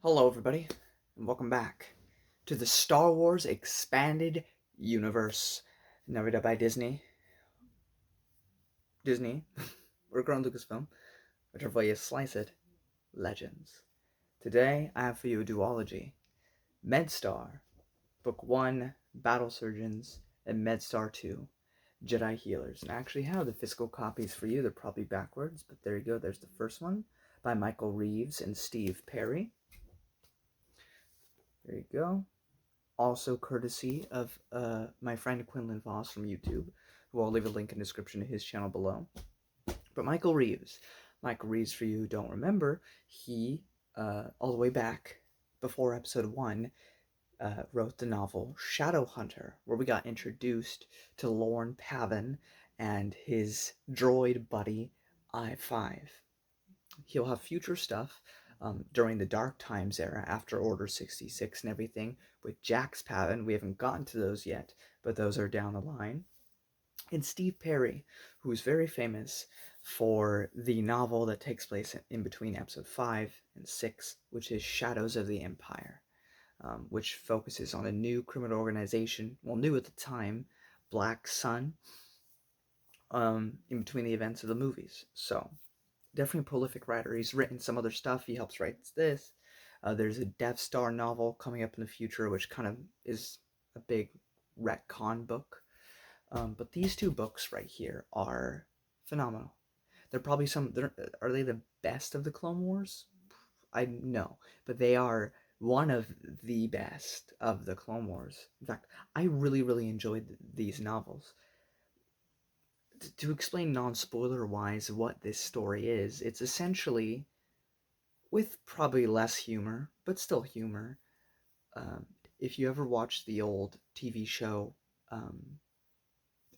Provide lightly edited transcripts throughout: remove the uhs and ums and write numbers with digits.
Hello, everybody, and welcome back to the Star Wars Expanded Universe, narrated by Disney, or Grand Lucasfilm, whichever way you slice it, Legends. Today, I have for you a duology, Medstar, Book 1, Battle Surgeons, and Medstar 2, Jedi Healers. And I actually have the physical copies for you. They're probably backwards, but there you go. There's the first one by Micheal Reaves and Steve Perry. There you go. Also courtesy of my friend Quinlan Voss from YouTube, who I'll leave a link in the description to his channel below. But Micheal Reaves, for you who don't remember, he, all the way back before episode 1, wrote the novel Shadowhunter, where we got introduced to Lorne Pavin and his droid buddy I-5. He'll have future stuff during the Dark Times era, after Order 66 and everything, with Jax Pavin. We haven't gotten to those yet, but those are down the line. And Steve Perry, who is very famous for the novel that takes place in between episode 5 and 6, which is Shadows of the Empire, which focuses on a new criminal organization, well, new at the time, Black Sun, in between the events of the movies. So, definitely a prolific writer. He's written some other stuff. He helps write this. There's a Death Star novel coming up in the future, which kind of is a big retcon book. But these two books right here are phenomenal. They're probably are they the best of the Clone Wars? I know, but they are one of the best of the Clone Wars. In fact, I really, really enjoyed these novels. To explain non-spoiler wise what this story is, it's essentially, with probably less humor, but still humor. If you ever watched the old TV show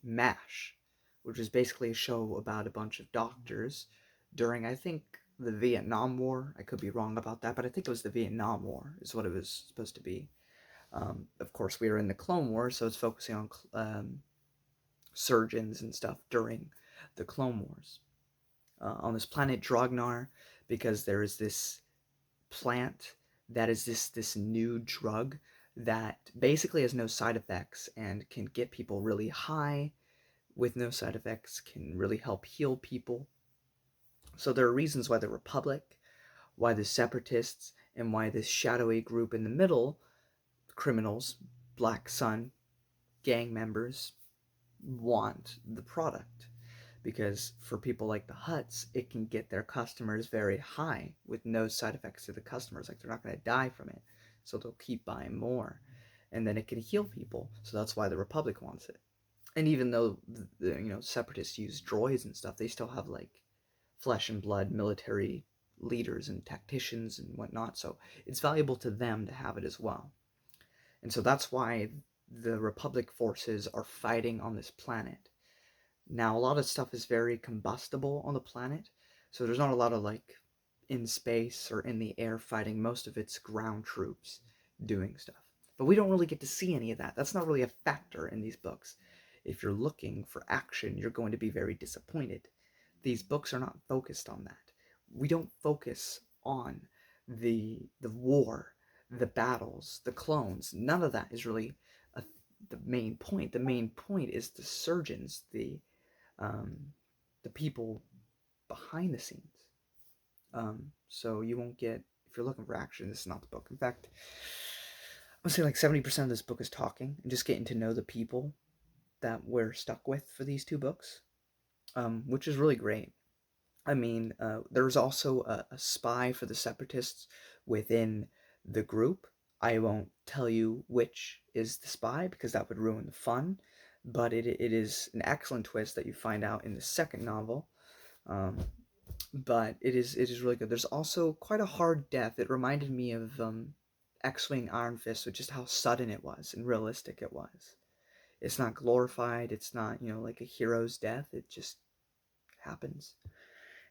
MASH, which is basically a show about a bunch of doctors during, I think, the Vietnam War. I could be wrong about that, but I think it was the Vietnam War is what it was supposed to be. Of course, we were in the Clone Wars, so it's focusing on surgeons and stuff during the Clone Wars. On this planet Drognar, because there is this plant that is this new drug that basically has no side effects and can get people really high with no side effects, can really help heal people. So there are reasons why the Republic, why the Separatists, and why this shadowy group in the middle, criminals, Black Sun, gang members, want the product. Because for people like the Hutts, it can get their customers very high with no side effects to the customers. Like, they're not going to die from it, so they'll keep buying more. And then it can heal people, so that's why the Republic wants it. And even though the Separatists use droids and stuff, they still have like flesh and blood military leaders and tacticians and whatnot. So it's valuable to them to have it as well. And so that's why the Republic forces are fighting on this planet. Now, a lot of stuff is very combustible on the planet, so there's not a lot of like in space or in the air fighting. Most of it's ground troops doing stuff. But we don't really get to see any of that. That's not really a factor in these books. If you're looking for action, you're going to be very disappointed. These books are not focused on that. We don't focus on the war, the battles, the clones. None of that is really the main point. The main point is the surgeons, the people behind the scenes. So you won't get, if you're looking for action, this is not the book. In fact, I would say like 70% of this book is talking and just getting to know the people that we're stuck with for these two books, which is really great. I mean, there's also a spy for the Separatists within the group. I won't tell you which is the spy because that would ruin the fun, but it is an excellent twist that you find out in the second novel. But it is really good. There's also quite a hard death. It reminded me of X-Wing Iron Fist, with just how sudden it was and realistic it was. It's not glorified. It's not, like a hero's death. It just happens.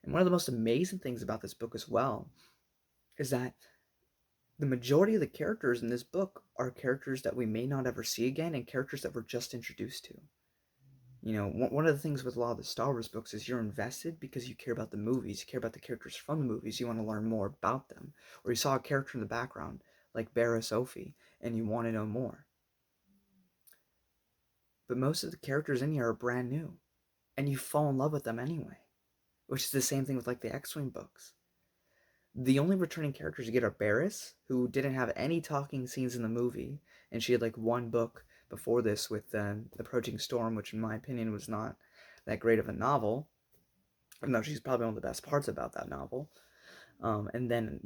And one of the most amazing things about this book as well is that the majority of the characters in this book are characters that we may not ever see again, and characters that we're just introduced to. One of the things with a lot of the Star Wars books is you're invested because you care about the movies, you care about the characters from the movies, you want to learn more about them. Or you saw a character in the background, like Barra Sophie, and you want to know more. But most of the characters in here are brand new, and you fall in love with them anyway, which is the same thing with like the X-Wing books. The only returning characters you get are Barriss, who didn't have any talking scenes in the movie, and she had like one book before this with Approaching Storm, which in my opinion was not that great of a novel. No, she's probably one of the best parts about that novel. And then,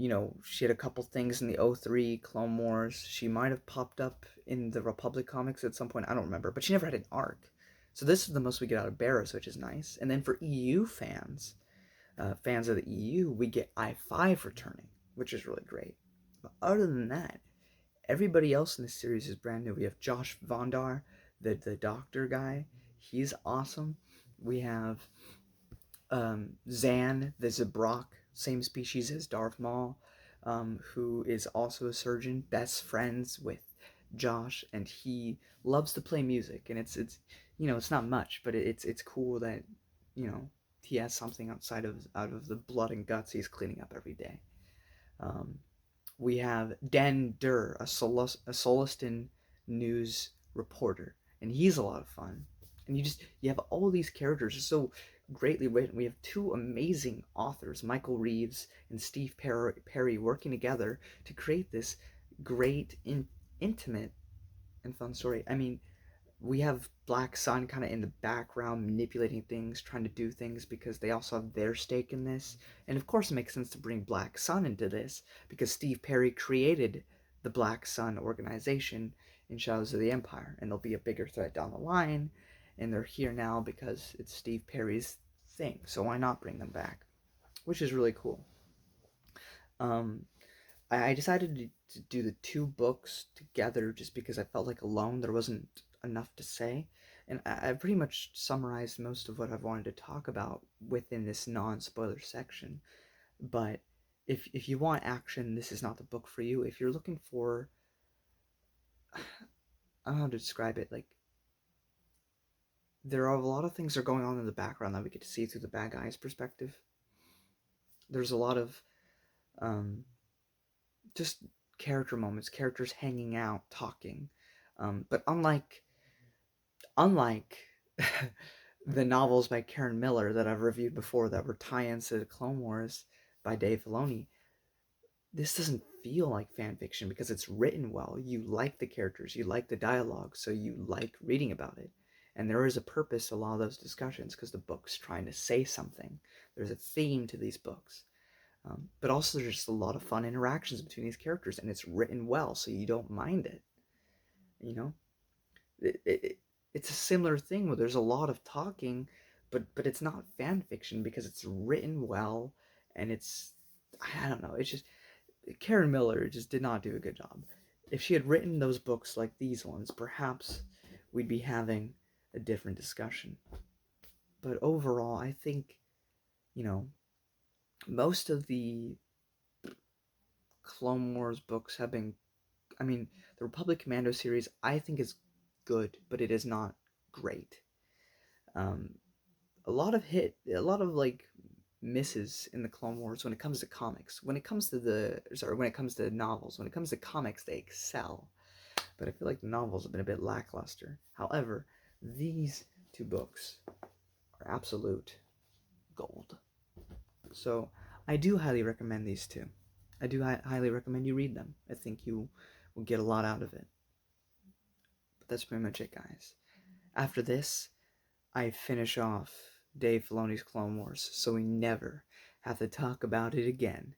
she had a couple things in the '03 Clone Wars. She might have popped up in the Republic comics at some point. I don't remember. But she never had an arc. So this is the most we get out of Barriss, which is nice. And then for EU fans, fans of the EU, we get I-5 returning, which is really great. But other than that, everybody else in this series is brand new. We have Josh Vondar, the doctor guy. He's awesome. We have Zan, the Zabrak, same species as Darth Maul, who is also a surgeon, best friends with Josh, and he loves to play music. And it's not much, but it's cool that he has something out of the blood and guts he's cleaning up every day. Um, we have Dan Durr, a Solistan news reporter, and he's a lot of fun. And you have all these characters so greatly written. We have two amazing authors, Michael Reaves and Steve Perry, working together to create this great, intimate, and fun story. I mean, we have Black Sun kind of in the background manipulating things, trying to do things because they also have their stake in this. And of course, it makes sense to bring Black Sun into this because Steve Perry created the Black Sun organization in Shadows of the Empire, and they'll be a bigger threat down the line. And they're here now because it's Steve Perry's thing, so why not bring them back? Which is really cool. I decided to do the two books together just because I felt like alone there wasn't enough to say. And I pretty much summarized most of what I've wanted to talk about within this non-spoiler section. But if you want action, this is not the book for you. If you're looking for, I don't know how to describe it, like, there are a lot of things that are going on in the background that we get to see through the bad guy's perspective. There's a lot of just character moments, characters hanging out, talking. But unlike the novels by Karen Miller that I've reviewed before that were tie-ins to the Clone Wars by Dave Filoni, this doesn't feel like fan fiction because it's written well. You like the characters, you like the dialogue, so you like reading about it. And there is a purpose to a lot of those discussions because the book's trying to say something. There's a theme to these books. But also there's just a lot of fun interactions between these characters, and it's written well, so you don't mind it. It's a similar thing where there's a lot of talking, but it's not fan fiction because it's written well, and I don't know, it's just Karen Miller just did not do a good job. If she had written those books like these ones, perhaps we'd be having a different discussion. But overall, I think, most of the Clone Wars books have been, the Republic Commando series I think is good, but it is not great. A lot of like misses in the Clone Wars when it comes to comics. When it comes to novels, when it comes to comics, they excel. But I feel like the novels have been a bit lackluster. However, these two books are absolute gold. So I do highly recommend these two. I do highly recommend you read them. I think you will get a lot out of it. But that's pretty much it, guys. After this, I finish off Dave Filoni's Clone Wars, so we never have to talk about it again.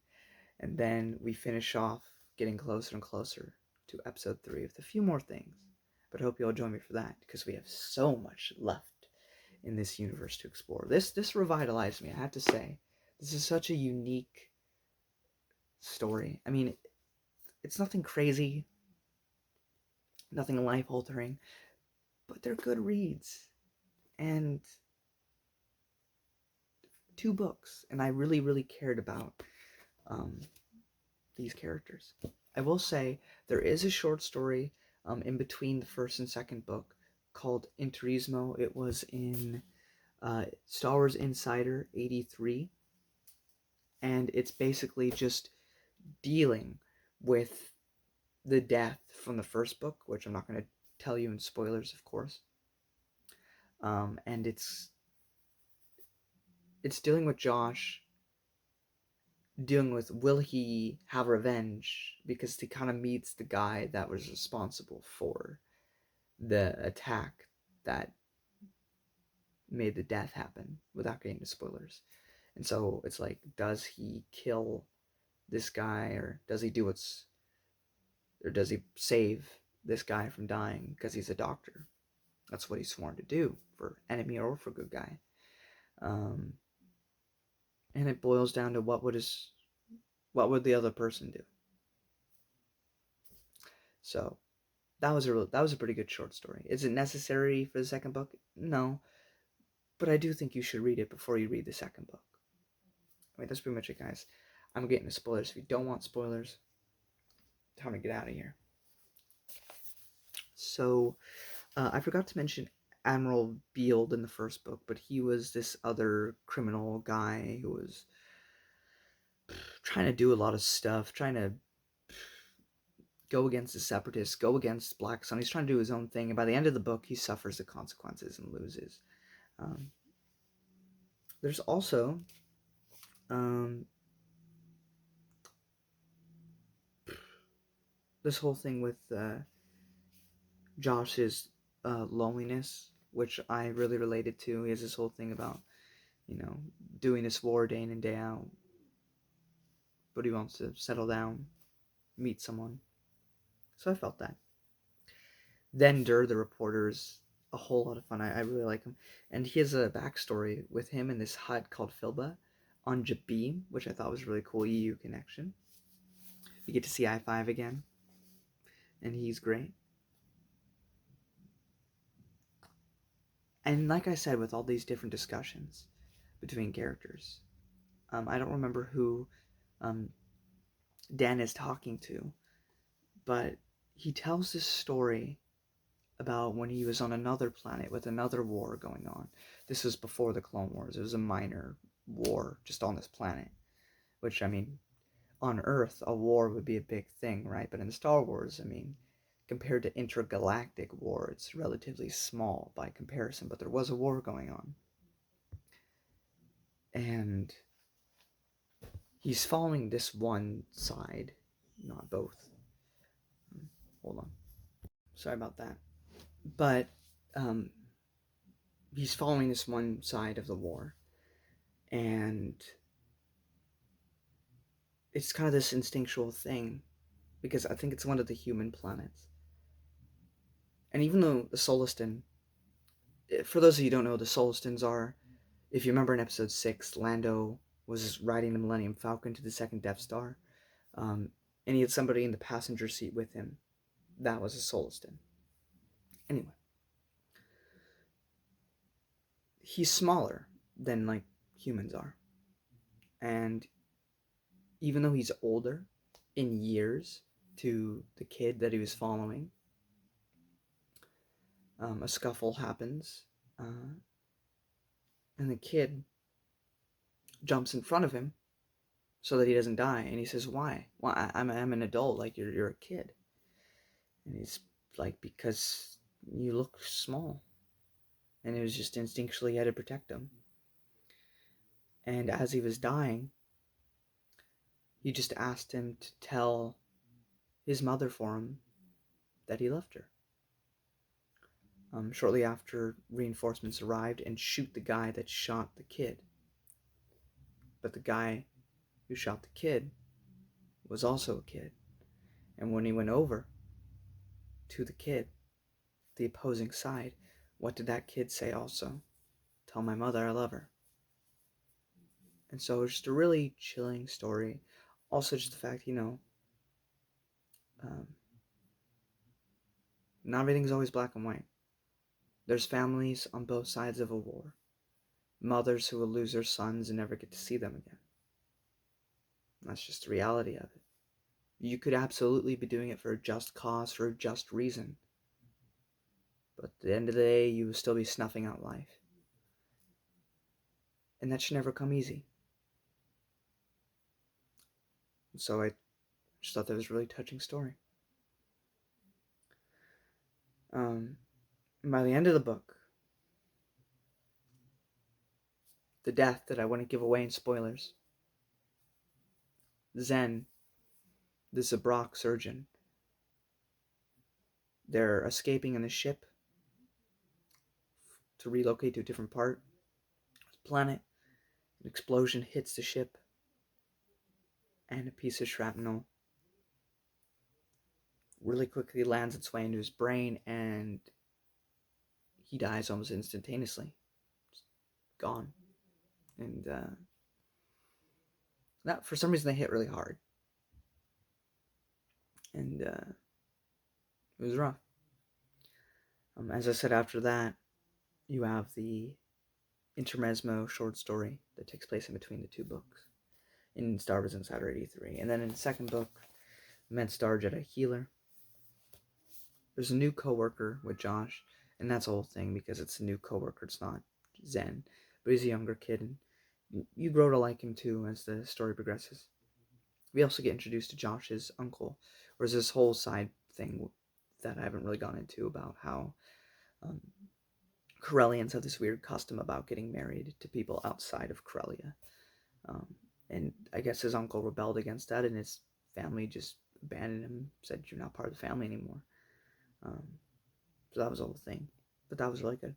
And then we finish off getting closer and closer to episode 3 with a few more things. But I hope you all join me for that, because we have so much left in this universe to explore. This revitalized me, I have to say. This is such a unique story. I mean, it's nothing crazy, nothing life-altering, but they're good reads. And 2 books, and I really, really cared about these characters. I will say there is a short story in between the first and second book, called Intermezzo. It was in Star Wars Insider 83, and it's basically just dealing with the death from the first book, which I'm not going to tell you in spoilers, of course. And it's dealing with Josh, dealing with will he have revenge, because he kind of meets the guy that was responsible for the attack that made the death happen, without getting into spoilers. And so it's like, does he kill this guy, or does he save this guy from dying because he's a doctor? That's what he's sworn to do, for enemy or for good guy. And it boils down to what would the other person do. So that was a pretty good short story. Is it necessary for the second book? No, but I do think you should read it before you read the second book. I mean, that's pretty much it, guys. I'm getting to spoilers. If you don't want spoilers, time to get out of here. So, I forgot to mention Admiral Beeld in the first book, but he was this other criminal guy who was trying to do a lot of stuff, trying to go against the Separatists, go against Black Sun. He's trying to do his own thing, and by the end of the book, he suffers the consequences and loses. There's also this whole thing with Josh's loneliness, which I really related to. He has this whole thing about, doing this war day in and day out, but he wants to settle down, meet someone. So I felt that. Then Dur, the reporter, is a whole lot of fun. I really like him. And he has a backstory with him in this hut called Filba on Jabim, which I thought was really cool. EU connection. You get to see I-5 again. And he's great. And like I said, with all these different discussions between characters, I don't remember who Dan is talking to, but he tells this story about when he was on another planet with another war going on. This was before the Clone Wars. It was a minor war just on this planet, which, I mean, on Earth, a war would be a big thing, right? But in Star Wars, I mean, compared to intergalactic war, it's relatively small by comparison, but there was a war going on. And he's following this one side, not both. Hold on. Sorry about that. But he's following this one side of the war. And it's kind of this instinctual thing, because I think it's one of the human planets. And even though the Solistan, for those of you who don't know, the Solistans are, if you remember in episode 6, Lando was riding the Millennium Falcon to the second Death Star, and he had somebody in the passenger seat with him. That was a Solistan. Anyway, he's smaller than, like, humans are. And even though he's older in years to the kid that he was following, a scuffle happens, and the kid jumps in front of him so that he doesn't die. And he says, "Why? Well, I'm an adult. Like, you're a kid." And he's like, "Because you look small." And it was just instinctually he had to protect him. And as he was dying, he just asked him to tell his mother for him that he loved her. Shortly after, reinforcements arrived and shoot the guy that shot the kid. But the guy who shot the kid was also a kid. And when he went over to the kid, the opposing side, what did that kid say also? "Tell my mother I love her." And so it's just a really chilling story. Also, just the fact, not everything's always black and white. There's families on both sides of a war. Mothers who will lose their sons and never get to see them again. That's just the reality of it. You could absolutely be doing it for a just cause, for a just reason. But at the end of the day, you will still be snuffing out life. And that should never come easy. So I just thought that was a really touching story. By the end of the book, the death that I wouldn't give away in spoilers, Zen, the Zabrak surgeon, they're escaping in the ship to relocate to a different part of the planet. An explosion hits the ship, and a piece of shrapnel really quickly lands its way into his brain, and he dies almost instantaneously. Just gone. And that, for some reason, they hit really hard. And it was rough. As I said, after that, you have the Intermezzo short story that takes place in between the two books in Star Wars Insider 83. And then in the second book, Medstar, Jedi Healer, there's a new co-worker with Josh, and that's the whole thing, because it's a new co-worker. It's not Zen, but he's a younger kid, and you grow to like him too as the story progresses. We also get introduced to Josh's uncle, or there's this whole side thing that I haven't really gone into about how Corellians have this weird custom about getting married to people outside of Corellia. And I guess his uncle rebelled against that, and his family just abandoned him, said, "You're not part of the family anymore." So that was the whole thing. But that was really good.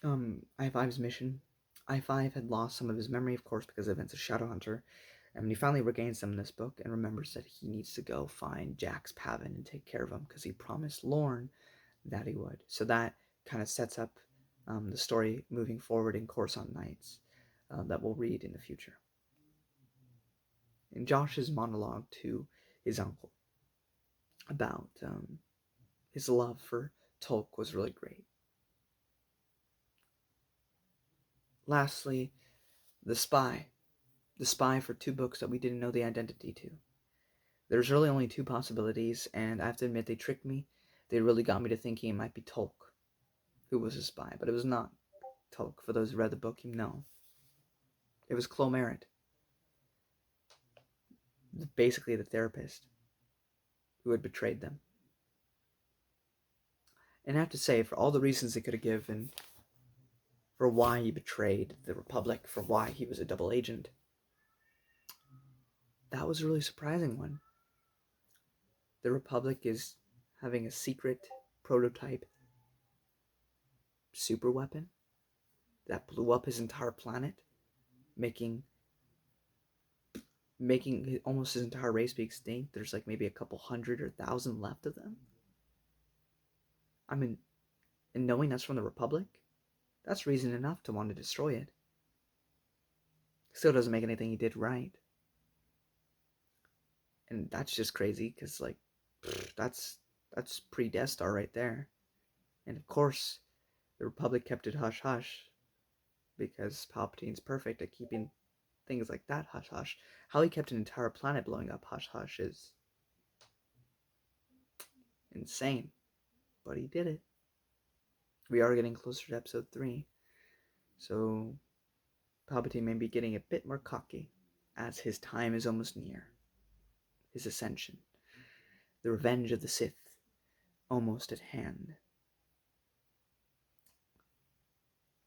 I-5's mission. I-5 had lost some of his memory, of course, because of events of Shadowhunter. And when he finally regains them in this book and remembers that he needs to go find Jax Pavin and take care of him because he promised Lorne that he would. So that kind of sets up the story moving forward in Coruscant Nights that we'll read in the future. And Josh's monologue to his uncle about his love for Tolk was really great. Lastly, the spy for 2 books that we didn't know the identity to. There's really only 2 possibilities, and I have to admit they tricked me. They really got me to thinking it might be Tolk who was a spy, but it was not Tolk. For those who read the book, you know. It was Chloe Merritt, basically the therapist who had betrayed them. And I have to say, for all the reasons they could have given for why he betrayed the Republic, for why he was a double agent, that was a really surprising one. The Republic is having a secret prototype super weapon that blew up his entire planet, making almost his entire race be extinct. There's like maybe a couple hundred or 1,000 left of them. I mean, and knowing that's from the Republic, that's reason enough to want to destroy it. Still doesn't make anything he did right. And that's just crazy, because like, that's pre-Death Star right there. And of course, the Republic kept it hush-hush, because Palpatine's perfect at keeping things like that hush-hush. How he kept an entire planet blowing up hush-hush is insane. But he did it. We are getting closer to episode 3. So Palpatine may be getting a bit more cocky, as his time is almost near. His ascension. The revenge of the Sith, almost at hand.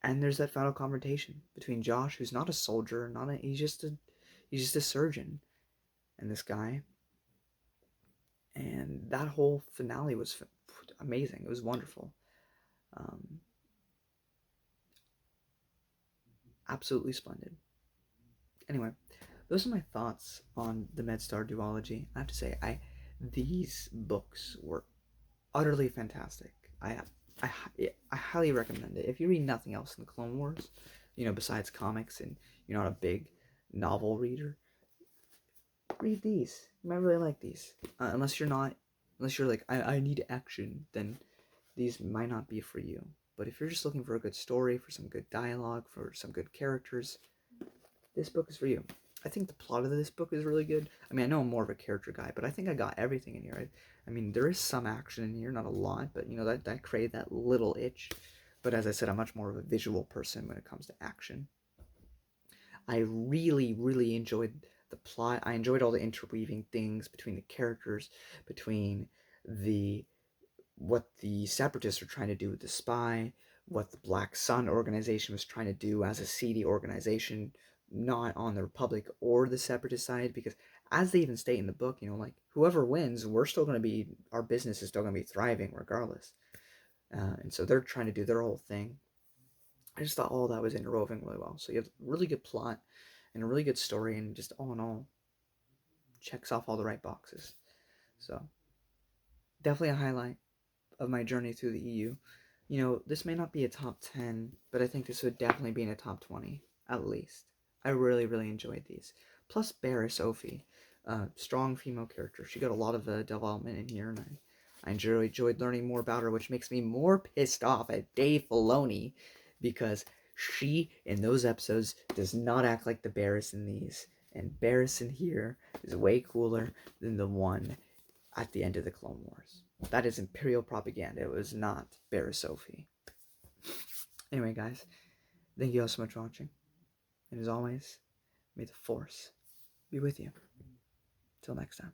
And there's that final confrontation between Josh, who's not a soldier, he's just a surgeon, and this guy. And that whole finale was amazing. It was wonderful. Absolutely splendid. Anyway, those are my thoughts on the Medstar duology. I have to say, these books were utterly fantastic. I highly recommend it. If you read nothing else in the Clone Wars, besides comics, and you're not a big novel reader, read these. You might really like these. Unless you're like, I need action, then these might not be for you. But if you're just looking for a good story, for some good dialogue, for some good characters, this book is for you. I think the plot of this book is really good. I mean, I know I'm more of a character guy, but I think I got everything in here. I mean, there is some action in here, not a lot, but you know that created that little itch. But as I said, I'm much more of a visual person when it comes to action. I really, really enjoyed the plot. I enjoyed all the interweaving things between the characters, between the what the separatists were trying to do with the spy, what the Black Sun organization was trying to do as a seedy organization, not on the Republic or the separatist side, because as they even state in the book, you know, like whoever wins, we're still going to be, our business is still going to be thriving regardless. And so they're trying to do their whole thing. I just thought all that was interwoven really well. So you have a really good plot and a really good story, and just all in all, checks off all the right boxes. So definitely a highlight of my journey through the EU. You know, this may not be a top 10, but I think this would definitely be in a top 20, at least. I really, really enjoyed these. Plus, Barris Ophi, strong female character. She got a lot of development in here, and I enjoyed learning more about her, which makes me more pissed off at Dave Filoni, because she, in those episodes, does not act like the Barris in these. And Barris in here is way cooler than the one at the end of the Clone Wars. That is Imperial propaganda. It was not Barris Ophi. Anyway, guys, thank you all so much for watching. And as always, may the Force be with you. Till next time.